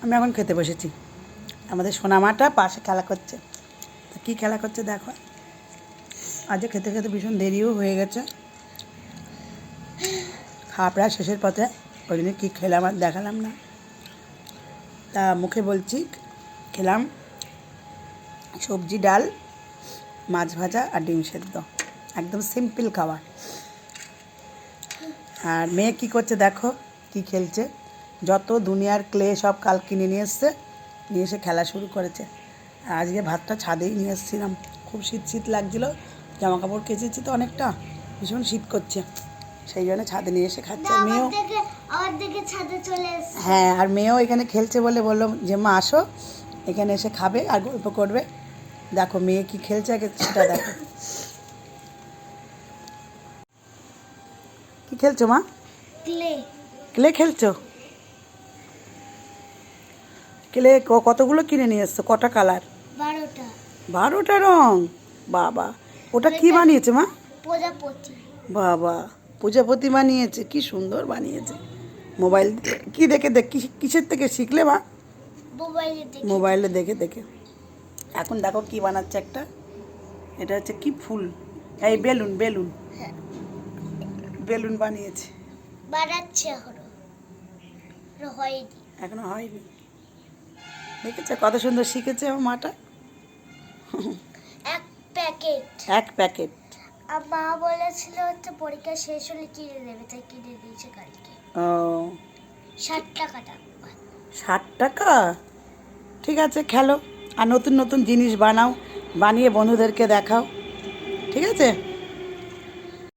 আমি এখন খেতে বসেছি। আমাদের সোনামাটা পাশে খেলা করছে। কী খেলা করছে দেখো। আজ খেতে খেতে ভীষণ দেরিও হয়ে গেছে, খাওয়া প্রায় শেষের পথে। ওই জন্য কী খেলাম আর দেখালাম না। তা মুখে বলছি, খেলাম সবজি, ডাল, মাছ ভাজা আর ডিম সেদ্ধ, একদম সিম্পল খাবার। আর মেয়ে কী করছে দেখো, কী খেলছে। যত দুনিয়ার ক্লে সব কাল কিনে নিয়ে এসে খেলা শুরু করেছে। আর আজকে ভাতটা ছাদেই নিয়ে এসেছিলাম, খুব শীত শীত লাগছিলো, জামা কাপড় কেচেছি তো অনেকটা, ভীষণ শীত করছে, সেই জন্য ছাদে নিয়ে এসে খাচ্ছে। মেয়েও হ্যাঁ, আর মেয়েও এখানে খেলছে বলে বললো যে মা আসো এখানে এসে খাবে আর গল্প করবে। দেখো মেয়ে কি খেলছে আগে সেটা দেখো। কি খেলছো মা? ক্লে। ক্লে খেলছো? ক্লে কতগুলো কিনে নিয়ে এসছো? কটা কালার? 12টা। 12টা রং? বাবা, ওটা কি বানিয়েছে মা? প্রজাপতি। বাবা, প্রজাপতি বানিয়েছে, কি সুন্দর বানিয়েছে। মোবাইল কি দেখে কিসের থেকে শিখলে মা? মোবাইলে দেখে দেখে। এখন দেখো কি বানাচ্ছে একটা, এটা হচ্ছে কি ফুল, এই বেলুন বেলুন বেলুন বানিয়েছে। বানাচ্ছে এখনো হয়নি। দেখেছে কত সুন্দর শিখেছে আমার মাটা। এক প্যাকেট। আর মা বলেছিল হচ্ছে পরীক্ষা শেষ হলে কিনে দেবে, তাই কিনে দিয়েছে কালকে। ও, 60 টাকাটা। 60 টাকা? ঠিক আছে, খেলো আর নতুন নতুন জিনিস বানাও, বানিয়ে বন্ধুদেরকে দেখাও, ঠিক আছে।